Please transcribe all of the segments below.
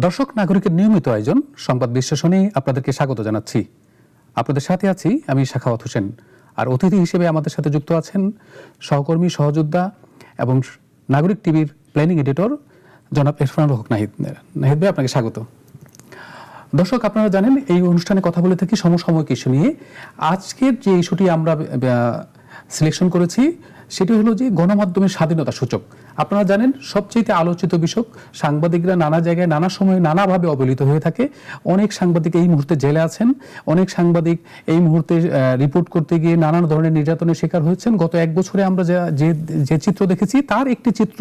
দর্শক নাগরিকের নিয়মিত আয়োজন সংবাদ বিশ্লেষণে আপনাদেরকে স্বাগত জানাচ্ছি। আপনাদের সাথে আছি আমি সাখাওয়াত হোসেন, আর অতিথি হিসেবে আমাদের সাথে যুক্ত আছেন সহকর্মী সহযোদ্ধা এবং নাগরিক টিভির প্ল্যানিং এডিটর জনাব ইরফানুল হক নাহিদ। নাহিদ ভাই, আপনাকে স্বাগত। দর্শক, আপনারা জানেন এই অনুষ্ঠানে কথা বলে থাকি সমসাময়িক ইস্যু নিয়ে। আজকের যে ইস্যুটি আমরা সিলেকশন করেছি সেটি হলো যে গণমাধ্যমের স্বাধীনতা সূচক। আপনারা জানেন সবচেয়ে আলোচিত বিষয়, সাংবাদিকরা নানা জায়গায় নানা সময়ে নানাভাবে অবহেলিত হয়ে থাকে। অনেক সাংবাদিক এই মুহূর্তে জেলে আছেন, অনেক সাংবাদিক এই মুহূর্তে রিপোর্ট করতে গিয়ে নানান ধরনের নির্যাতনের শিকার হয়েছেন। গত এক বছরে আমরা যে চিত্র দেখেছি তার একটি চিত্র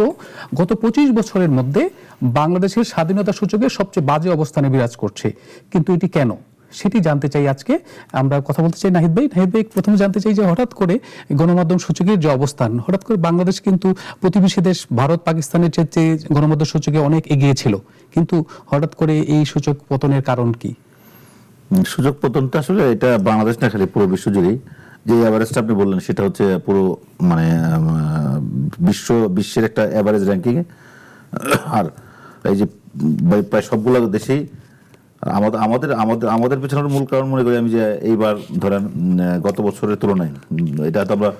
গত ২৫ বছরের মধ্যে বাংলাদেশের স্বাধীনতা সূচকে সবচেয়ে বাজে অবস্থানে বিরাজ করছে। কিন্তু এটি কেন, সেটি জানতে চাই। আজকে আমরা কথা বলতে চাই নাহিদ ভাই। প্রথমে জানতে চাই যে হঠাৎ করে গণমাধ্যম সূচকের যে অবস্থান, হঠাৎ করে বাংলাদেশ কিন্তু প্রতিবেশী দেশ ভারত পাকিস্তানের চেয়ে গণমাধ্যম সূচকে অনেক এগিয়ে ছিল, কিন্তু হঠাৎ করে এই সূচক পতনের কারণ কি? সূচক পতনটা আসলে এটা বাংলাদেশ না, খালি পুরো বিশ্ব জুড়েই যে এভারেজটা আপনি বললেন সেটা হচ্ছে পুরো মানে বিশ্বের একটা এভারেজ র্যাঙ্কিং। আর এই যে প্রায় সবগুলো দেশেই আমাদের পেছনের মূল কারণ মনে করি আমি যে এইবার ধরেন গত বছরের তুলনায়, এটা তো আমরা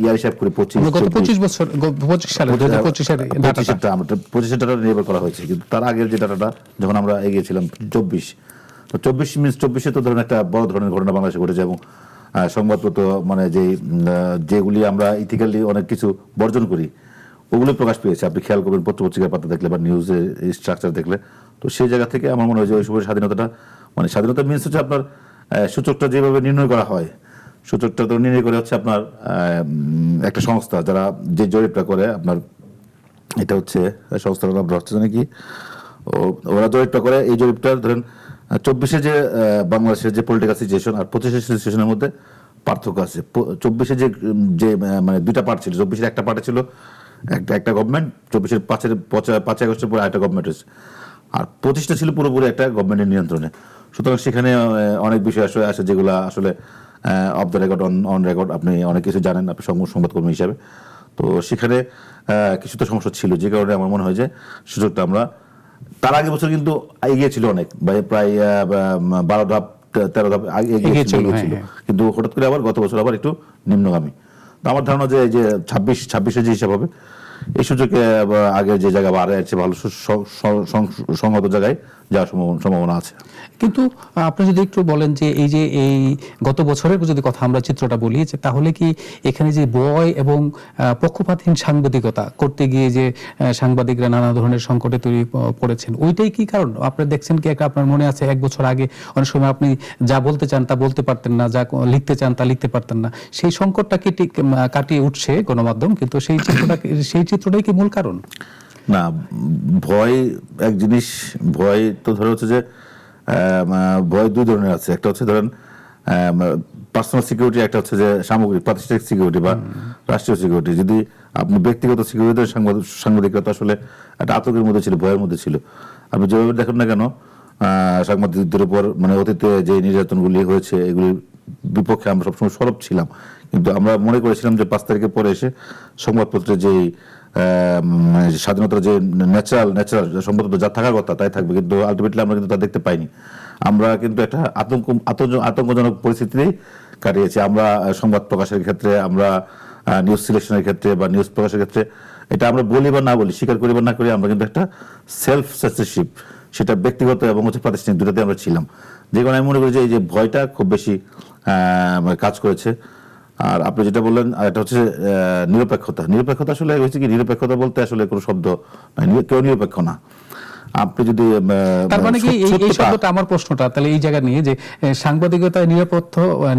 ইয়ার হিসাব করি 25 ডাটা নির্ভর করা হয়েছে, কিন্তু তার আগের যে ডাটাটা যখন আমরা এগিয়েছিলাম 24 তো ধরেন একটা বড় ধরনের ঘটনা বাংলাদেশে ঘটেছে, এবং সংবাদপত্র মানে যেগুলি আমরা ইথিক্যালি অনেক কিছু বর্জন করি ওগুলো প্রকাশ পেয়েছে। আপনি খেয়াল করবেন পত্রিকার পাতা দেখলে বা নিউজের স্ট্রাকচার দেখলে। তো সেই জায়গা থেকে আমার মনে হয় যে ওই সময় স্বাধীনতা মিনস হচ্ছে আপনার সূচকটা যেভাবে নির্ণয় করা হয়, সূচকটা তো নির্ণয় করে হচ্ছে আপনার একটা সংস্থা যারা যে জরিপটা করে, আপনার এটা হচ্ছে সংস্থার নাম হচ্ছে জানে কি, ওরা জরিপটা করে। এই জরিপটা ধরেন 24-এ যে বাংলাদেশের যে পলিটিক্যাল সিচুয়েশন আর 25-এর সিচুয়েশনের মধ্যে পার্থক্য আছে। 24-এ যে মানে দুইটা পার্ট ছিল, 24-এর একটা পার্টে ছিল একটা গভর্নমেন্ট, 24-এর 5 আগস্টের পরে একটা গভর্নমেন্ট হয়েছে, আর 25টা ছিল পুরোপুরি একটা গভর্নমেন্টের নিয়ন্ত্রণে। সুতরাং সেখানে অনেক বিষয় আসে যেগুলো আসলে of the record on record, আপনি অনেক কিছু জানেন আপনি সংবাদকর্মী হিসাবে। তো সেখানে কিছু তো সমস্যা ছিল, যে কারণে আমার মনে হয় যে সুযোগটা আমরা তার আগের বছর কিন্তু এগিয়ে ছিল অনেক, প্রায় 12 ধাপ 13 ধাপ এগিয়ে ছিল, কিন্তু হঠাৎ করে আবার গত বছর আবার একটু নিম্নগামী। তো আমার ধারণা যে 26-এর যে হিসাব হবে এই সুযোগে আগে যে জায়গা বাড়ে আছে ভালো সংগত জায়গায় যাওয়ার সম্ভাবনা আছে। কিন্তু আপনি যদি একটু বলেন যে এই গত বছরের যদি কথা আমরা চিত্রটা বলি, যে তাহলে কি এখানে যে বয় এবং পক্ষপাতহীন সাংবাদিকতা করতে গিয়ে যে সাংবাদিকরা নানা ধরনের সংকটে তৈরি পড়েছেন, ওইটাই কি কারণ? আপনারা দেখছেন কি, আপনার মনে আছে এক বছর আগে অনেক সময় আপনি যা বলতে চান তা বলতে পারতেন না, যা লিখতে চান তা লিখতে পারতেন না। সেই সংকটটাকে কাটিয়ে উঠছে গণমাধ্যম, কিন্তু সেই চিত্রটাই কি মূল কারণ? না, ভয় এক জিনিস। ভয় তো ধরে হচ্ছে যে ভয় দুই ধরনের আছে। একটা হচ্ছে ধরেন পার্সোনাল সিকিউরিটি, একটা হচ্ছে যে সামগ্রিক প্রাতিষ্ঠানিক সিকিউরিটি বা রাষ্ট্রীয় সিকিউরিটি। যদি আপনি ব্যক্তিগত সিকিউরিটি, সাংবাদিকরা তো আসলে একটা আতঙ্কের মধ্যে ছিল, ভয়ের মধ্যে ছিল। আপনি যেভাবে দেখেন না কেন সাংবাদিকদের উপর মানে অতীতে যে নির্যাতনগুলি হয়েছে এগুলির বিপক্ষে আমরা সবসময় সরব ছিলাম, কিন্তু আমরা মনে করেছিলাম যে 5 তারিখের পরে এসে সংবাদপত্রের যে স্বাধীনতার যে ন্যাচারাল সম্ভবত যা থাকার কথা তাই থাকবে, কিন্তু আলটিমেটলি আমরা কিন্তু তা দেখতে পাইনি। আমরা কিন্তু একটা আতঙ্কজনক পরিস্থিতিতেই কাটিয়েছি। আমরা সংবাদ প্রকাশের ক্ষেত্রে, আমরা নিউজ সিলেকশনের ক্ষেত্রে বা নিউজ প্রকাশের ক্ষেত্রে, এটা আমরা বলি বা না বলি, স্বীকার করি বা না করি, আমরা কিন্তু একটা সেলফ সেন্সরশিপ, সেটা ব্যক্তিগত এবং হচ্ছে প্রাতিষ্ঠানিক দুটাতে আমরা ছিলাম। যে কারণে আমি মনে করি যে এই যে ভয়টা খুব বেশি কাজ করেছে। আর আপনি যেটা বললেন এটা হচ্ছে নিরপেক্ষতা আসলে হচ্ছে কি, নিরপেক্ষতা বলতে আসলে কোনো শব্দ কেউ নিরপেক্ষ না। আপনি যদি তার মানে কি এই শব্দটা, আমার প্রশ্নটা তাহলে এই জায়গা নিয়ে যে সাংবাদিকতায়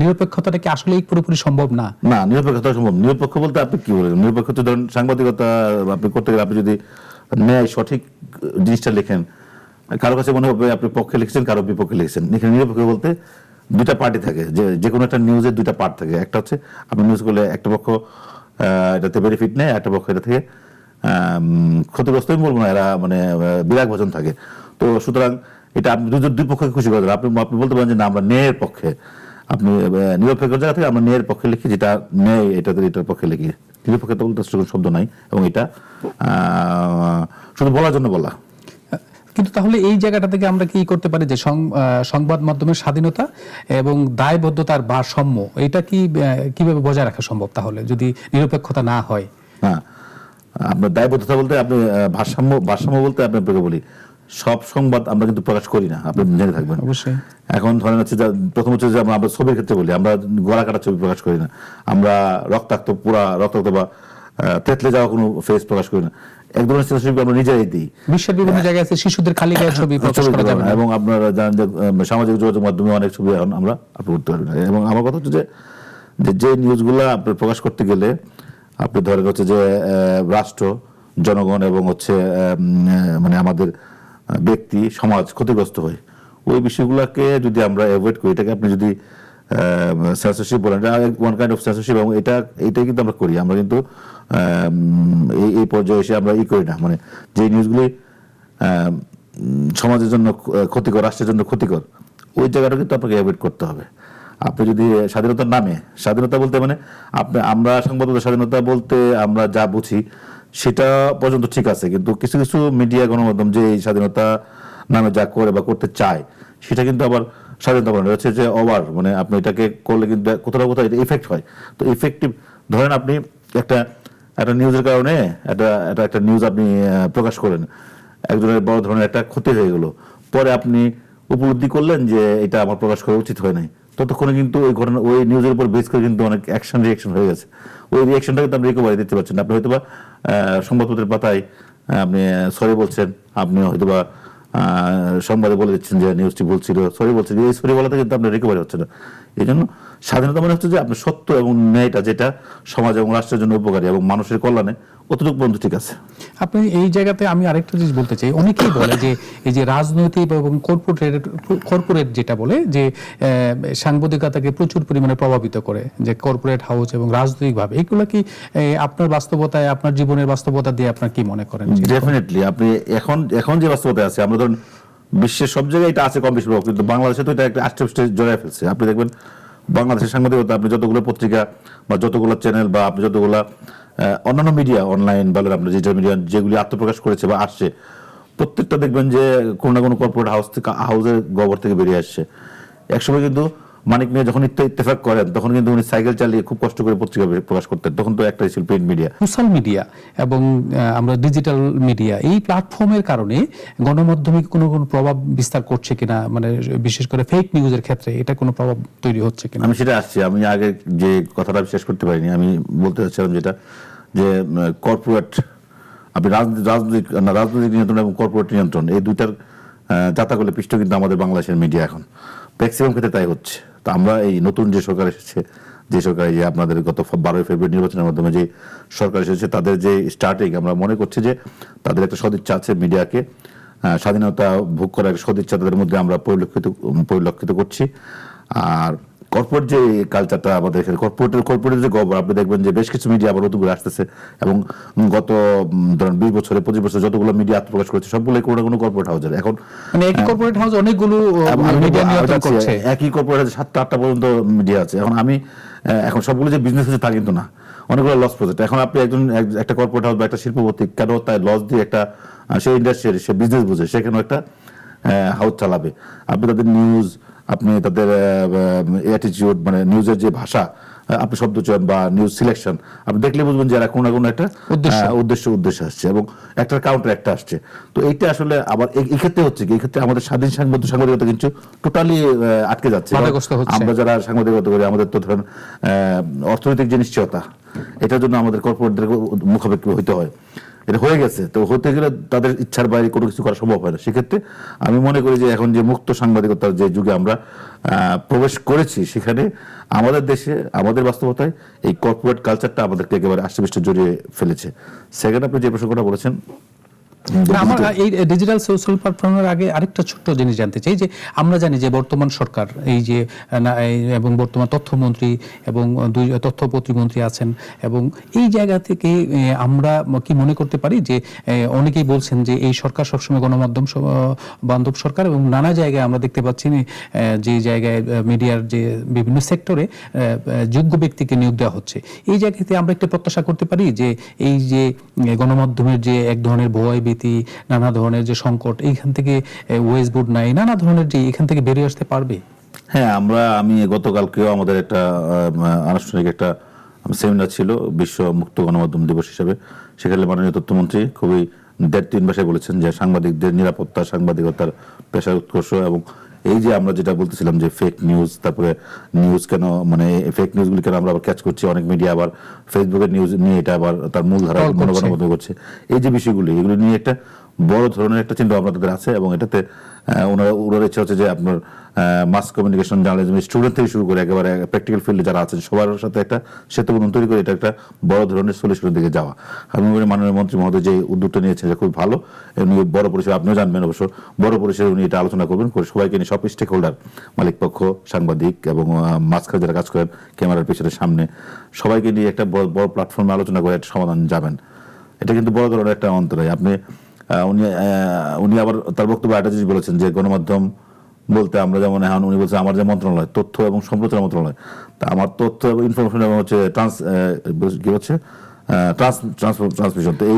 নিরপেক্ষতাটা কি আসলে পুরোপুরি সম্ভব না? না, নিরপেক্ষতা সম্ভব। নিরপেক্ষ বলতে আপনি কি বলেন? নিরপেক্ষ তো ধরেন সাংবাদিকতা আপনি করতে গেলে আপনি যদি ন্যায় সঠিক জিনিসটা লেখেন, কারো কাছে মনে হবে আপনি পক্ষে লিখছেন, কারো বিপক্ষে লিখছেন। এখানে নিরপেক্ষ বলতে দুইটা পার্টি থাকে, যে কোনো একটা নিউজের দুইটা পার্ট থাকে। একটা হচ্ছে আপনি নিউজ করলে একটা পক্ষ এটাতে বেনিফিট নেয়, একটা পক্ষ এটা থেকে ক্ষতিগ্রস্ত, আমি বলবো না, এরা মানে বিরাগ ভাজন থাকে। তো সুতরাং এটা আপনি দুই পক্ষকে খুশি করে দেন। আপনি বলতে পারেন যে না, আমরা ন্যায়ের পক্ষে। আপনি নিরপেক্ষ জায়গা থেকে আমরা ন্যায়ের পক্ষে লিখি, যেটা ন্যায় এটার পক্ষে লিখি। নিরপেক্ষতা বলতে কোনো শব্দ নাই, এবং এটা শুধু বলার জন্য বলা। কিন্তু তাহলে এই জায়গাটা থেকে আমরা কি করতে পারি যে সংবাদ মাধ্যমের স্বাধীনতা এবং দায়বদ্ধতার ভারসাম্য এটা কি কিভাবে বজায় রাখা সম্ভব তাহলে যদি নিরপেক্ষতা না হয়? হ্যাঁ, আপনার দায়বদ্ধতা বলতে আপনি ভারসাম্য বলতে আমি আপনাকে বলি, সব সংবাদ আমরা কিন্তু প্রকাশ করি না, আপনি জেনে থাকবেন। অবশ্যই। এখন ধরেন হচ্ছে যে প্রথম হচ্ছে যে আমরা ছবির ক্ষেত্রে বলি, আমরা গলা কাটা ছবি প্রকাশ করি না, আমরা রক্তাক্ত বা তেতলে যাওয়া কোনো ফেস প্রকাশ করি না। এক ধরনের সেন্সরশিপ আমরা নিজেরাই দিই। বিশ্বের বিভিন্ন জায়গায় আছে শিশুদের খালি গায়ে ছবি প্রকাশ করা যাবে না, এবং আপনারা জানেন যে সামাজিক যোগাযোগ মাধ্যমে অনেক ছবি এখন আমরা আপলোড করতে পারি না। এবং আমার কথা হচ্ছে যে নিউজগুলো আপনি প্রকাশ করতে গেলে আপনি ধরেন হচ্ছে যে রাষ্ট্র, জনগণ এবং হচ্ছে মানে আমাদের ব্যক্তি সমাজ ক্ষতিগ্রস্ত হয়, ওই বিষয়গুলোকে যদি আমরা অ্যাভয়েড করি, এটাকে আপনি যদি সেন্সরশিপ বলেন, ওয়ান কাইন্ড অফ সেন্সরশিপ, এবং এটাই কিন্তু আমরা করি। আমরা কিন্তু এই পর্যায়ে এসে আমরা করি না, মানে যে নিউজগুলি সমাজের জন্য ক্ষতিকর, রাষ্ট্রের জন্য ক্ষতিকর, ওই জায়গাটা কিন্তু আপনাকে অ্যাভয়েড করতে হবে। আপনি যদি স্বাধীনতার নামে, স্বাধীনতা বলতে মানে আমরা সংবাদপত্রের স্বাধীনতা বলতে আমরা যা বুঝি সেটা পর্যন্ত ঠিক আছে, কিন্তু কিছু কিছু মিডিয়া গণমাধ্যম যে এই স্বাধীনতা নামে যা করে বা করতে চায় সেটা কিন্তু আবার স্বাধীনতা বলে হচ্ছে যে ওভার, মানে আপনি এটাকে করলে কিন্তু কোথাও না কোথাও এটা ইফেক্ট হয়। তো ইফেক্টিভ ধরেন আপনি একটা নিউজের কারণে একটা নিউজ আপনি প্রকাশ করেন, একজনের বড় ধরনের একটা ক্ষতি হয়ে গেল, পরে আপনি উপলব্ধি করলেন যে এটা আমার প্রকাশ করা উচিত হয় নাই, ততক্ষণে কিন্তু ওই ঘটনা, ওই নিউজের উপর বেস করে কিন্তু অনেক রিয়াকশন হয়ে গেছে। ওই রিয়াকশনটা কিন্তু আপনি রিকভারি দিতে পারছেন না। আপনি হয়তোবা সংবাদপত্রের পাতায় আপনি সরি বলছেন, আপনি হয়তোবা সংবাদে বলে দিচ্ছেন যে নিউজটি ভুল ছিল, সরি বলছেন, এই সরি বলাতে কিন্তু আপনার রিকভারি হচ্ছে না। এই জন্য স্বাধীনতা মানে হচ্ছে যে আপনি সত্য এবং ন্যায়টা যেটা সমাজ এবং রাষ্ট্রের জন্য উপকারী এবং মানুষের কল্যাণে, অতটুকু পর্যন্ত ঠিক আছে। আপনি এই জায়গাতে আমি আরেকটা জিনিস বলতে চাই, অনেকেই বলে যে এই যে রাজনৈতিক এবং কর্পোরেট যেটা বলে যে সাংবাদিকতাকে প্রচুর পরিমাণে প্রভাবিত করে, যে কর্পোরেট হাউস এবং রাজনৈতিকভাবে, এগুলো কি আপনার বাস্তবতায়, আপনার জীবনের বাস্তবতা দিয়ে আপনার কি মনে করেন? ডেফিনেটলি আপনি এখন যে বাস্তবতায় আছে, আমরা ধরুন বিশ্বের সব জায়গায় এটা আছে কম বেশি, কিন্তু বাংলাদেশে তো এটা একটা আষ্টে জড়ায় ফেলছে। আপনি দেখবেন বাংলাদেশের সাংবাদিকতা, আপনি যতগুলো পত্রিকা বা যতগুলো চ্যানেল বা আপনি যতগুলো অন্যান্য মিডিয়া, অনলাইন বলেন, আপনার ডিজিটাল মিডিয়া যেগুলি আত্মপ্রকাশ করেছে বা আসছে, প্রত্যেকটা দেখবেন যে কোনো না কোনো কর্পোরেট হাউসের গবর থেকে বেরিয়ে আসছে। একসময় কিন্তু মানিক মিয়া যখন ইত্তেফাক করেন, তখন কিন্তু উনি সাইকেল চালিয়ে খুব কষ্ট করে পত্রিকা প্রকাশ করতেন, তখন তো একটাই ছিল প্রিন্ট মিডিয়া। সোশ্যাল মিডিয়া এবং আমরা ডিজিটাল মিডিয়া, এই প্ল্যাটফর্মের কারণে গণমাধ্যমে কোনো প্রভাব বিস্তার করছে কিনা, মানে বিশেষ করে ফেক নিউজের ক্ষেত্রে এটা কোনো প্রভাব তৈরি হচ্ছে কিনা? আমি সেটা আসছি, আমি আগে যে কথাটা শেষ করতে পারিনি, আমি বলতে চাচ্ছিলাম যেটা, যে কর্পোরেট, আপনি রাজনৈতিক নিয়ন্ত্রণ এবং কর্পোরেট নিয়ন্ত্রণ, এই দুইটার জাতাকলে পৃষ্ঠ কিন্তু আমাদের বাংলাদেশের মিডিয়া এখন ম্যাক্সিমাম ক্ষেত্রে তাই হচ্ছে। তো আমরা এই নতুন যে সরকার এসেছে, যে সরকার, যে আপনাদের গত 12 ফেব্রুয়ারি নির্বাচনের মাধ্যমে যে সরকার এসেছে, তাদের যে স্টার্টিং, আমরা মনে করছি যে তাদের একটা সদিচ্ছা আছে, মিডিয়াকে স্বাধীনতা ভোগ করার একটা সদিচ্ছা তাদের মধ্যে আমরা পরিলক্ষিত করছি। আর কর্পোরেট যে কালচারটা আমাদের এখানে, কর্পোরেটের যে গবর, আপনি দেখবেন যে বেশ কিছু মিডিয়া আবার নতুন করে আসতেছে, এবং গত ধরেন 20 বছরে 25 বছরে যতগুলো মিডিয়া আত্মপ্রকাশ করেছে সবগুলোই কোনো না কোনো কর্পোরেট হাউসের। এখন মানে একই কর্পোরেট হাউস অনেকগুলো মিডিয়া নিয়ন্ত্রণ করছে, একই কর্পোরেট হাউসে 7টা-8টা পর্যন্ত মিডিয়া আছে। এখন সবগুলো যে বিজনেস হচ্ছে তা কিন্তু না, অনেকগুলো লস প্রজেক্ট। এখন আপনি একটা কর্পোরেট হাউস বা একটা শিল্পপতি কেন তাই লস দিয়ে একটা সে ইন্ডাস্ট্রি, সে বিজনেস বুঝে, সেখানেও একটা হাউস চালাবে। আপনি তাদের নিউজ, আপনি তাদের অ্যাটিটিউড, মানে নিউজের যে ভাষা, আপনি শব্দ চয়ন বা নিউজ সিলেকশন, আপনি দেখলে বুঝবেন যে এরা কোনো না কোনো একটা উদ্দেশ্য আসছে, এবং একটা কাউন্টার একটা আসছে। তো এইটা আসলে আবার এই ক্ষেত্রে হচ্ছে কি, এই ক্ষেত্রে আমাদের স্বাধীন সাংবাদিকতা কিন্তু টোটালি আটকে যাচ্ছে। আমরা যারা সাংবাদিকতা করি, আমাদের তো ধরেন অর্থনৈতিক যে নিশ্চয়তা, এটার জন্য আমাদের কর্পোরেটদের মুখাপেক্ষি হইতে হয়। এটা হয়ে গেছে, তো হতে গেলে তাদের ইচ্ছার বাইরে কোনো কিছু করা সম্ভব হয় না। সেক্ষেত্রে আমি মনে করি যে এখন যে মুক্ত সাংবাদিকতার যে যুগে আমরা প্রবেশ করেছি, সেখানে আমাদের দেশে, আমাদের বাস্তবতায় এই কর্পোরেট কালচারটা আমাদেরকে একেবারে আষ্টেপৃষ্টে জড়িয়ে ফেলেছে। সেকেন্ড, আপনি যে প্রসঙ্গটা বলেছেন, আমার এই ডিজিটাল সোশ্যাল প্ল্যাটফর্মের আগে আরেকটা ছোট্ট জিনিস জানতে চাই, যে আমরা জানি যে বর্তমান সরকার, এই যে এবং বর্তমান তথ্যমন্ত্রী এবং 2 তথ্য প্রতিমন্ত্রী আছেন, এবং এই জায়গা থেকে আমরা কি মনে করতে পারি যে অনেকেই বলছেন যে এই সরকার সবসময় গণমাধ্যম বান্ধব সরকার, এবং নানা জায়গায় আমরা দেখতে পাচ্ছি যে জায়গায় মিডিয়ার যে বিভিন্ন সেক্টরে যোগ্য ব্যক্তিকে নিয়োগ দেওয়া হচ্ছে, এই জায়গাতে আমরা একটা প্রত্যাশা করতে পারি যে এই যে গণমাধ্যমের যে এক ধরনের ভয় দুর্নীতি, নানা ধরনের যে সংকট, এইখান থেকে ওয়েজ বোর্ড নাই, নানা ধরনের যে এখান থেকে বেরিয়ে আসতে পারবে? হ্যাঁ, আমি গতকালকেও আমাদের একটা আনুষ্ঠানিক একটা সেমিনার ছিল বিশ্ব মুক্ত গণমাধ্যম দিবস হিসেবে। সেখানে মাননীয় তথ্যমন্ত্রী খুবই ৩ ভাষায় বলেছেন যে সাংবাদিকদের নিরাপত্তা, সাংবাদিকতার পেশার উৎকর্ষ, এবং এই যে আমরা যেটা বলতেছিলাম যে ফেক নিউজ, তারপরে নিউজ কেন মানে ফেক নিউজগুলি কেন আমরা আবার ক্যাচ করছি, অনেক মিডিয়া আবার ফেসবুকের নিউজ নিয়ে এটা আবার তার মূল ধারা গণমাধ্যম করছে, এই যে বিষয়গুলি, এগুলো নিয়ে একটা বড় ধরনের একটা চিন্তা ভাবনা তাদের আছে। এবং এটাতে ওনার ইচ্ছা হচ্ছে যে আপনার মাস কমিউনিকেশন, জার্নালিজম স্টুডেন্ট থেকে শুরু করে একেবারে প্র্যাকটিক্যাল ফিল্ডে যারা আছেন সবার সাথে একটা সেতুবন্ধন তৈরি করে এটা একটা বড় ধরনের সলিউশনের দিকে যাওয়া। আমি মনে করি মাননীয় মন্ত্রী মহোদয় যে উদ্যোগটা নিয়েছে এটা খুব ভালো। উনি বড় পরিসরে, আপনিও জানবেন অবশ্য, বড় পরিসরে উনি এটা আলোচনা করবেন, করে সবাইকে নিয়ে সব স্টেক হোল্ডার, মালিক পক্ষ, সাংবাদিক এবং মাঝখানে যারা কাজ করেন ক্যামেরার পেছনে সামনে, সবাইকে নিয়ে একটা বড় প্ল্যাটফর্মে আলোচনা করে একটা সমাধান যাবেন। এটা কিন্তু বড় ধরনের একটা অন্তরায়। উনি আবার তার বক্তব্যে একটা জিনিস বলেছেন যে গণমাধ্যম বলতে আমরা যেমন এখন উনি বলছেন আমার যে মন্ত্রণালয়, তথ্য এবং সম্প্রচার মন্ত্রণালয়, তা আমার তথ্য এবং ইনফরমেশন এবং হচ্ছে কি হচ্ছে ট্রান্সমিশন, তো এই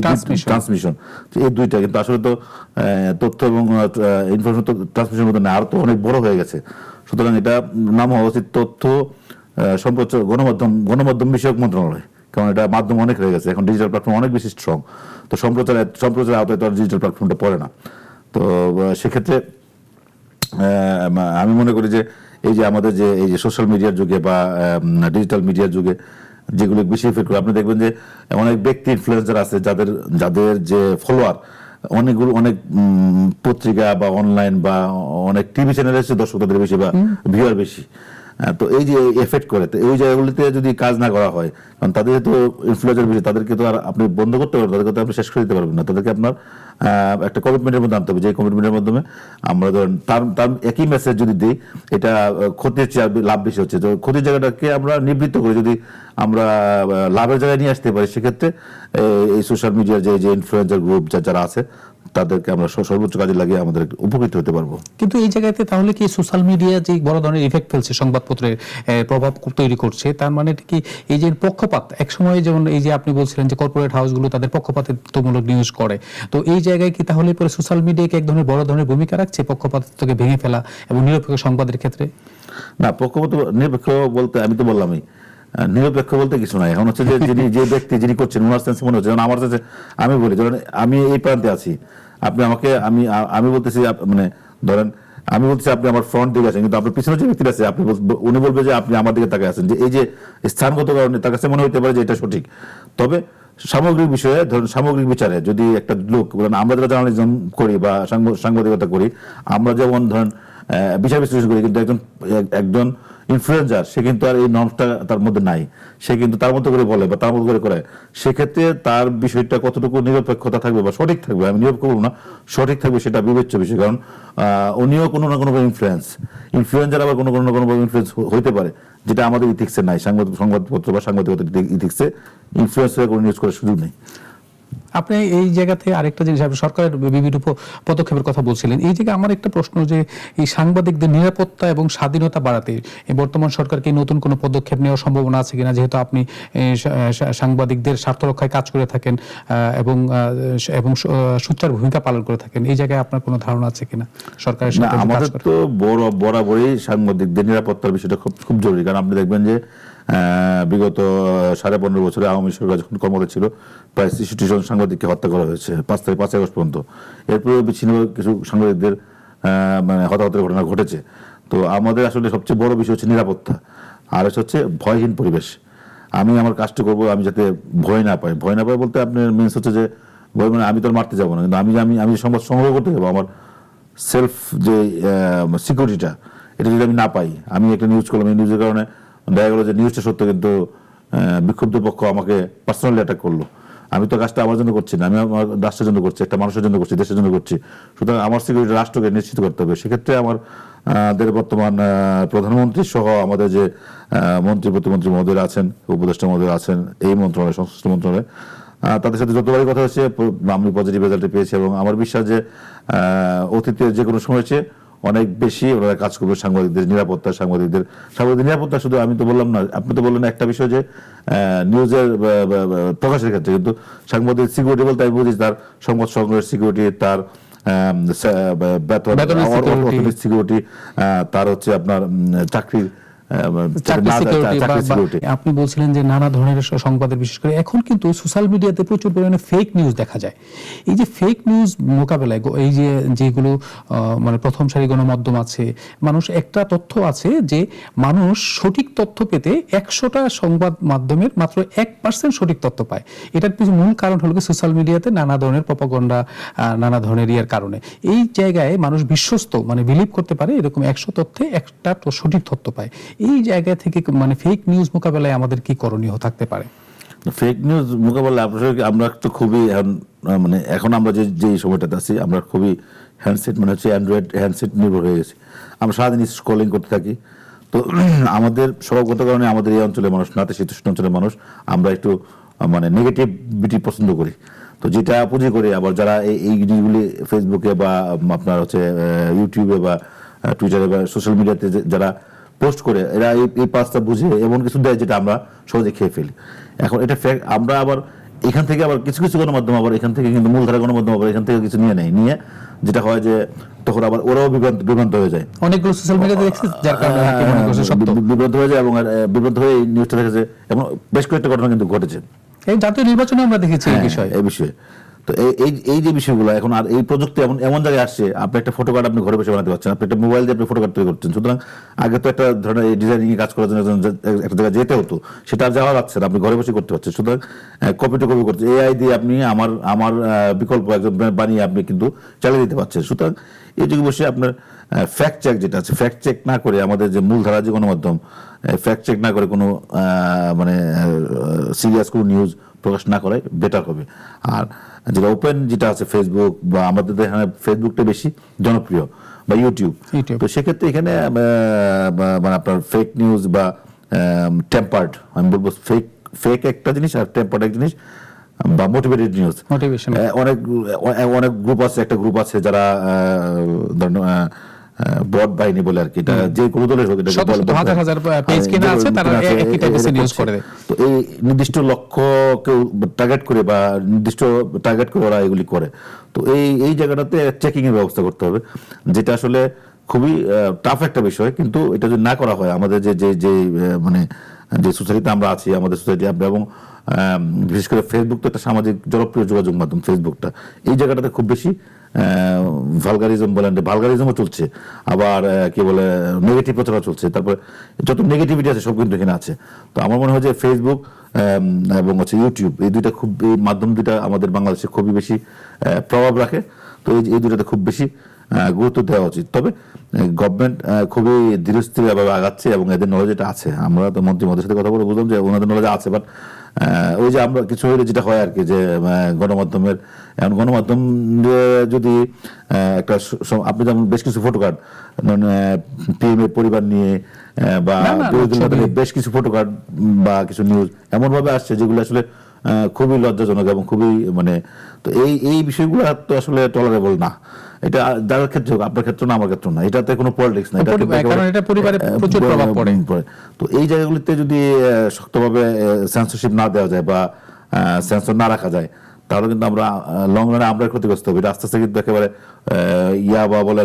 ট্রান্সমিশন, এই দুইটা কিন্তু আসলে তো তথ্য এবং ইনফরমেশন ট্রান্সমিশন মধ্যে না, আর তো অনেক বড় হয়ে গেছে। সুতরাং এটা নাম হওয়া উচিত তথ্য সম্প্রচার গণমাধ্যম বিষয়ক মন্ত্রণালয়, কারণ এটা মাধ্যম অনেক হয়ে গেছে, এখন ডিজিটাল প্ল্যাটফর্ম অনেক বেশি স্ট্রং। তো সম্প্রচারের আওতায় তো আর ডিজিটাল প্ল্যাটফর্মটা পড়ে না। তো সেক্ষেত্রে আমি মনে করি যে এই যে আমাদের যে এই যে সোশ্যাল মিডিয়ার যুগে বা ডিজিটাল মিডিয়ার যুগে যেগুলো বেশি এফেক্ট করে, আপনি দেখবেন যে অনেক ব্যক্তি ইনফ্লুয়েন্সার আছে যাদের যে ফলোয়ার অনেক পত্রিকা বা অনলাইন বা অনেক টিভি চ্যানেলের দর্শক তাদের বেশি বা ভিউয়ার বেশি। তো এই যে এফেক্ট করে, তো এই জায়গাগুলিতে যদি কাজ না করা হয়, কারণ তাদের তো ইনফ্লুয়েন্সার বেশি, তাদেরকে তো আর আপনি বন্ধ করতে পারবেন, তাদেরকে তো আপনি শেষ করে দিতে পারবেন না। তাদেরকে আপনার একটা কমিটমেন্টের মধ্যে আনতে হবে, যে কমিটমেন্টের মাধ্যমে আমরা ধরেন তার একই মেসেজ যদি দিই, এটা ক্ষতির চেয়ে লাভ বেশি হচ্ছে, তো ক্ষতির জায়গাটাকে আমরা নিবৃত্ত করে যদি আমরা লাভের জায়গায় নিয়ে আসতে পারি, সেক্ষেত্রে এই সোশ্যাল মিডিয়ার যে ইনফ্লুয়েন্সার গ্রুপ যারা আছে তাদেরকে আমরা সর্বোচ্চ কাজে লাগিয়ে আমাদের উপকৃত হতে পারবো। কিন্তু এই জায়গাতে তাহলে কি সোশ্যাল মিডিয়া যে বড় ধরনের ইফেক্ট ফেলছে, সংবাদপত্রের প্রভাব তৈরি করছে, তার মানে কি এই যে পক্ষপাত, এক সময় যেমন এই যে আপনি বলছিলেন যে কর্পোরেট হাউসগুলো তাদের পক্ষপাতিত্বমূলক নিউজ করে, তো এই জায়গায় কি তাহলে পরে সোশ্যাল মিডিয়াকে এক ধরনের বড় ধরনের ভূমিকা রাখছে পক্ষপাতিত্বকে ভেঙে ফেলা এবং নিরপেক্ষ সংবাদের ক্ষেত্রে? না, পক্ষপাত নিরপেক্ষ বলতে আমি তো বললামই, নিরপেক্ষ বলতে কিছু নাই। এখন হচ্ছে যে যে ব্যক্তি যিনি করছেন ওনার সেন্স মনে হচ্ছে, আমার কাছে আমি বলি ধরেন আমি এই প্রান্তে আছি, আপনি আমাকে আমি বলতেছি মানে ধরেন আমি বলতেছি আপনি আমার ফ্রন্ট দিকে আছেন, কিন্তু আপনার পিছনে যে ব্যক্তি আছে উনি বলবে যে আপনি আমার দিকে তাকিয়ে আছেন, যে এই যে স্থানগত কারণে তার কাছে মনে হতে পারে যে এটা সঠিক। তবে সামগ্রিক বিষয়ে ধরুন সামগ্রিক বিচারে যদি একটা লোক বলেন, আমরা যারা জার্নালিজম করি বা সাংবাদিকতা করি, আমরা যেমন ধরেন বিচার বিশ্লেষণ করি, কিন্তু একজন ইনফ্লুয়েন্সার সে কিন্তু আর এই নর্মসটা তার মধ্যে নাই, সে কিন্তু তার মতো করে বলে বা তার মতো করে করে, সেক্ষেত্রে তার বিষয়টা কতটুকু নিরপেক্ষতা থাকবে বা সঠিক থাকবে, আমি নিরপেক্ষ বলবো না, সঠিক থাকবে সেটা বিবেচ্য বিষয়। কারণ উনিও কোনো না কোনো ইনফ্লুয়েন্সার আবার কোনো না কোনো ইনফ্লুয়েন্স হইতে পারে, যেটা আমাদের ইথিক্সে নাই, সংবাদপত্র বা সাংবাদিকতার ইথিক্সে ইনফ্লুয়েন্স হয়ে কোনো নিউজ করার সুযোগ নেই। আপনি এই জায়গাতে আরেকটা জিনিস, সরকারের বিভিন্ন পদক্ষেপের কথা বলছিলেন, এই জায়গায় আমার একটা প্রশ্ন যে এই সাংবাদিকদের নিরাপত্তা এবং স্বাধীনতা বাড়াতে বর্তমান সরকারকে নতুন কোনো পদক্ষেপ নেওয়ার সম্ভাবনা আছে কিনা, যেহেতু আপনি সাংবাদিকদের স্বার্থ রক্ষায় কাজ করে থাকেন এবং সোচ্চার ভূমিকা পালন করে থাকেন, এই জায়গায় আপনার কোনো ধারণা আছে কিনা সরকারের সাথে? আমাদের তো বরাবরই সাংবাদিকদের নিরাপত্তার বিষয়টা খুব জরুরি। কারণ আপনি দেখবেন যে বিগত 15.5 বছরে আওয়ামী সরকার যখন ক্ষমতা ছিল, প্রায় 63 জন সাংবাদিককে হত্যা করা হয়েছে 5 আগস্ট পর্যন্ত। এরপরে বিচ্ছিন্ন কিছু সাংবাদিকদের মানে হতাহতের ঘটনা ঘটেছে। তো আমাদের আসলে সবচেয়ে বড় বিষয় হচ্ছে নিরাপত্তা, আর হচ্ছে ভয়হীন পরিবেশ। আমি আমার কাজটা করবো আমি যাতে ভয় না পাই বলতে আপনার মিনস হচ্ছে যে ভয় মানে আমি তো মারতে যাবো না, কিন্তু আমি সংবাদ সংগ্রহ করতে যাবো, আমার সেলফ যে সিকিউরিটিটা, এটা যদি আমি না পাই, আমি একটা নিউজ করলাম, এই নিউজের কারণে দেখা গেলো যে নিউজটা সত্য, কিন্তু বিক্ষুব্ধ পক্ষ আমাকে পার্সোনালি অ্যাটাক করলো, আমি তো কাজটা আমার জন্য করছি না, আমি আমার রাষ্ট্রের জন্য করছি, একটা মানুষের জন্য করছি, দেশের জন্য করছি। সুতরাং আমার সিকিউরিটি রাষ্ট্রকে নিশ্চিত করতে হবে। সেক্ষেত্রে আমাদের বর্তমান প্রধানমন্ত্রী সহ আমাদের যে মন্ত্রী প্রতিমন্ত্রী মহোদয় আছেন, উপদেষ্টা মহোদয় আছেন এই মন্ত্রণালয়, সংশ্লিষ্ট মন্ত্রণালয়, তাদের সাথে যতবারই কথা হচ্ছে আমি পজিটিভ রেজাল্ট পেয়েছি, এবং আমার বিশ্বাস যে অতীতে যে কোনো সময় চেয়ে অনেক বেশি ওনারা কাজ করবে সাংবাদিকদের নিরাপত্তা শুধু আমি তো বললাম না, আপনি তো বললেন একটা বিষয় যে নিউজের প্রকাশের ক্ষেত্রে, কিন্তু সাংবাদিক সিকিউরিটি বলতে আমি বুঝি তার সংবাদ সংগ্রহের সিকিউরিটি, তার বেতনের সিকিউরিটি, তার হচ্ছে আপনার চাকরির সিকিউরিটি। আপনি বলছিলেন যে নানা ধরনের সংবাদের, বিশেষ করে এখন কিন্তু সোশ্যাল মিডিয়াতে প্রচুর পরিমাণে ফেক নিউজ দেখা যায়। এই যে ফেক নিউজ মোকাবেলায় এই যে যেগুলো মানে প্রথম সারি গণমাধ্যম আছে, মানুষ একটা তথ্য আছে যে মানুষ সঠিক তথ্য পেতে 100টা সংবাদ মাধ্যমের মাত্র 1% সঠিক তথ্য পায়। এটার পিছনে মূল কারণ হলো সোশ্যাল মিডিয়াতে নানা ধরনের প্রপাগান্ডা, নানা ধরনের ইয়ার কারণে এই জায়গায় মানুষ বিশ্বস্ত মানে বিলিভ করতে পারে এরকম 100 তথ্যে একটা সঠিক তথ্য পায়। এই জায়গা থেকে মানে ফেক নিউজ মোকাবেলায় আমাদের কি করণীয় থাকতে পারে? ফেক নিউজ মোকাবেলায় আমরা তো খুবই মানে এখন আমরা যে সময়টাতে আছি আমরা খুবই হ্যান্ডসেট মানে হচ্ছে অ্যান্ড্রয়েড হ্যান্ডসেট নির্ভর হয়ে গেছি। আমরা সারাদিন স্ক্রলিং করতে থাকি। তো আমাদের স্বভাবগত কারণে আমাদের এই অঞ্চলের মানুষ, নাতিশীতোষ্ণ অঞ্চলের মানুষ, আমরা একটু মানে নেগেটিভিটি পছন্দ করি। তো যেটা পুঁজি করে আবার যারা এই জিনিসগুলি ফেসবুকে বা আপনার হচ্ছে ইউটিউবে বা টুইটারে বা সোশ্যাল মিডিয়াতে যারা পোস্ট করে, এরা এই পাঁচটা বুঝে এমন কিছু দেয় যেটা আমরা সহজে খেয়ে ফেলি। এখন এটা ফ্যাক্ট। আমরা আবার এখান থেকে আবার কিছু কিছু গণমাধ্যম আবার এখান থেকে কিন্তু মূলধারা গণমাধ্যম আবার এখান থেকে কিছু নিয়ে যেটা হয় যে তখন আবার ওরাও বিভ্রান্ত হয়ে যায়। অনেকগুলো সোশ্যাল মিডিয়াতে দেখছি যার কারণে বিভ্রান্ত হয়ে যায় এবং বিভ্রান্ত হয়ে এই নিউজটা দেখেছে এবং বেশ কয়েকটা ঘটনা কিন্তু ঘটেছে। এই জাতীয় নির্বাচনে আমরা দেখেছি এই বিষয়ে। তো এই যে বিষয়গুলো এখন আর এই প্রযুক্তি এমন জায়গায় আসছে, আপনি একটা ফটো কার্ড আপনি ঘরে বসে বানাতে পারছেন, আপনি একটা মোবাইল দিয়ে আপনি ফটো কার্ড তৈরি করছেন। সুতরাং আগে তো একটা ধরনের ডিজাইনিং এ কাজ করার জন্য একটা জায়গায় যেতে হতো, সেটা আর যাওয়া যাচ্ছে না, আপনি ঘরে বসে করতে পারছেন। সুতরাং কপি করতে এআই দিয়ে আপনি আমার বিকল্প একজন বানিয়ে আপনি কিন্তু চালিয়ে দিতে পারছেন। সুতরাং এই যুগে বসে আপনার ফ্যাক্ট চেক যেটা আছে, ফ্যাক্ট চেক না করে আমাদের যে মূলধারা যে গণমাধ্যম ফ্যাক্ট চেক না করে কোনো মানে সিরিয়াস কোনো নিউজ প্রকাশ না করাই বেটার হবে। আর যেটা ওপেন যেটা আছে ফেসবুক বা আমাদের এখানে ফেসবুকটা বেশি জনপ্রিয় বা ইউটিউব, তো সেক্ষেত্রে এখানে মানে আপনার ফেক নিউজ বা টেম্পার্ড, আমি বলবো ফেক একটা জিনিস আর টেম্পার্ড এক জিনিস, বা মোটিভেটেড নিউজ। অনেক একটা গ্রুপ আছে যারা বট বাহিনী বলে আর কি, এটা যে কোনো দলের হোক, তো এই নির্দিষ্ট লক্ষ্যকে টার্গেট করে বা নির্দিষ্ট টার্গেট করে ওরা এগুলি করে। তো এই জায়গাটাতে চেকিং এর ব্যবস্থা করতে হবে, যেটা আসলে খুবই টাফ একটা বিষয়। কিন্তু এটা যদি না করা হয়, আমাদের যে মানে যে সোসাইটিতে আমরা আছি, আমাদের সোসাইটি এবং বিশেষ করে ফেসবুক তো একটা সামাজিক জনপ্রিয় যোগাযোগ মাধ্যম, ফেসবুকটা এই জায়গাটাতে খুব বেশি ভালগারিজমও চলছে, আবার কি বলে নেগেটিভ প্রচারণা চলছে। তারপরে যত নেগেটিভিটি আছে সব কিন্তু এখানে আছে। তো আমার মনে হয় যে ফেসবুক এবং হচ্ছে ইউটিউব, এই মাধ্যম দুইটা আমাদের বাংলাদেশে খুবই বেশি প্রভাব রাখে। তো এই দুটাতে খুব বেশি গুরুত্ব দেওয়া উচিত। তবে গভর্নমেন্ট খুবই ধীরস্থিরভাবে আগাচ্ছে এবং এদের নলেজ এটা আছে। আমরা তো মন্ত্রী মহোদয়ের সাথে কথা বলে বুঝলাম যে ওনাদের নলেজ আছে, বাট ওই যে আমরা কিছু হলে যেটা হয় আর কি, যে গণমাধ্যমের গণমাধ্যম যদি একটা আপনি যেমন বেশ কিছু ফটো কার্ড পিএম এর পরিবার নিয়ে বা বেশ কিছু ফটো কার্ড বা কিছু নিউজ এমন ভাবে আসছে যেগুলো আসলে খুবই লজ্জাজনক এবং খুবই মানে, তো এই বিষয়গুলো তো আসলে টলারেবল না। এটা যার ক্ষেত্রে হোক, আপনার ক্ষেত্রে না, আমার ক্ষেত্রে না, এটাতে কোনো পলিটিক্স না, এটা পরিবারে প্রচুর প্রভাব পড়ে। তো এই জায়গাগুলিতে যদি শক্তভাবে সেন্সরশিপ না দেওয়া যায় বা সেন্সর না রাখা যায়, তাহলে কিন্তু আমরা লং রানে আমরা ক্ষতিগ্রস্ত হবে। আস্তে আস্তে কিন্তু একেবারে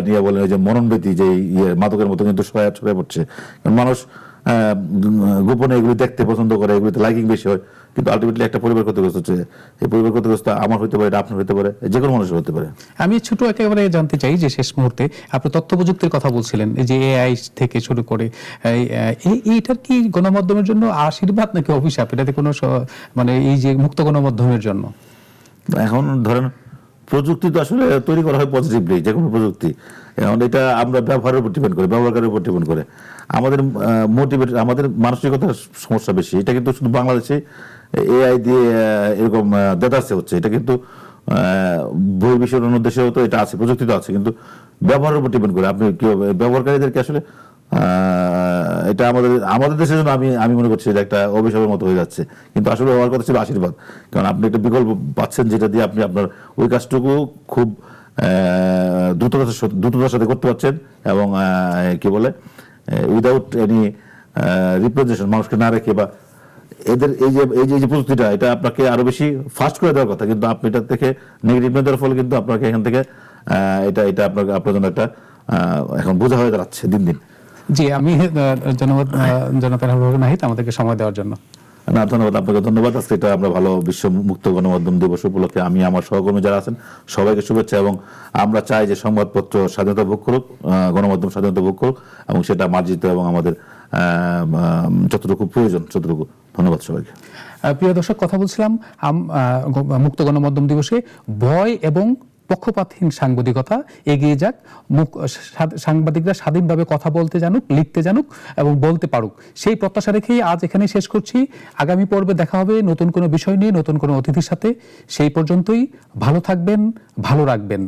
নিয়ে বলেন যে মননবৃত্তি, যে মাদকের মতো কিন্তু ছড়ায় পড়ছে। মানুষ গোপনে এগুলি দেখতে পছন্দ করে, এগুলিতে লাইকিং বেশি হয়, কিন্তু আলটিমেটলি একটা পরিবার ক্ষতিগ্রস্ত হচ্ছে। এই পরিবার ক্ষতিগ্রস্ত আমার হতে পারে, এটা আপনার হতে পারে, যে কোনো মানুষের হতে পারে। আমি ছোট একেবারে জানতে চাই যে শেষ মুহূর্তে আপনি তথ্য প্রযুক্তির কথা বলছিলেন, এই যে এআই থেকে শুরু করে এইটার কি গণমাধ্যমের জন্য আশীর্বাদ নাকি অভিশাপ? এটাতে কোনো মানে এই যে মুক্ত গণমাধ্যমের জন্য এখন ধরেন প্রযুক্তি তো আসলে তৈরি করা হয় পজিটিভলি, যে কোনো প্রযুক্তি। এখন এটা আমরা ব্যবহারের উপর ডিপেন্ড করে, ব্যবহারকারীর উপর ডিপেন্ড করে। আমাদের মানসিকতার সমস্যা বেশি। এটা কিন্তু শুধু বাংলাদেশে এআই দিয়ে এরকম দেদারসে হচ্ছে, এটা কিন্তু বহির্বিশ্বের অন্য দেশেও তো এটা আছে, প্রযুক্তি তো আছে, কিন্তু ব্যবহারের উপর ডিপেন্ড করে। আপনি কি ব্যবহারকারীদেরকে আসলে এটা আমাদের দেশের জন্য আমি মনে করছি এটা একটা অভিশাপের মতো হয়ে যাচ্ছে। কিন্তু আসলে হওয়ার কথা ছিল আশীর্বাদ, কারণ আপনি একটা বিকল্প পাচ্ছেন যেটা দিয়ে আপনি আপনার ওই কাজটুকু খুব দ্রুততার সাথে করতে পারছেন এবং কি বলে উইদাউট এনি রিপ্রেজেন্টেশন, মানুষকে না রেখে বা এদের এই যে প্রযুক্তিটা, এটা আপনাকে আরো বেশি ফাস্ট করে দেওয়ার কথা, কিন্তু আপনি এটা থেকে নেগেটিভ না দেওয়ার ফলে কিন্তু আপনাকে এখান থেকে এটা আপনার জন্য একটা এখন বোঝা হয়ে দাঁড়াচ্ছে দিন দিন। জি, আমি জনাব নাহিদ আমাদেরকে সময় দেওয়ার জন্য। না, ধন্যবাদ, আপনাকে ধন্যবাদ। আজকে এটা আমরা ভালো বিশ্ব মুক্ত গণমাধ্যম দিবস উপলক্ষে আমি আমার সহকর্মী যারা আছেন সবাইকে শুভেচ্ছা, এবং আমরা চাই যে সংবাদপত্র স্বাধীনতা ভোগ করুক, গণমাধ্যম স্বাধীনতা ভোগ করুক, এবং সেটা মার্জিত এবং আমাদের যতটুকু প্রয়োজন ততটুকু। ধন্যবাদ সবাইকে। প্রিয় দর্শক, কথা বলছিলাম মুক্ত গণমাধ্যম দিবসে ভয় এবং পক্ষপাতহীন সাংবাদিকতা এগিয়ে যাক, সাংবাদিকরা স্বাধীনভাবে কথা বলতে জানুক, লিখতে জানুক এবং বলতে পারুক, সেই প্রত্যাশা রেখেই আজ এখানে শেষ করছি। আগামী পর্বে দেখা হবে নতুন কোনো বিষয় নিয়ে, নতুন কোনো অতিথির সাথে। সেই পর্যন্তই ভালো থাকবেন, ভালো রাখবেন।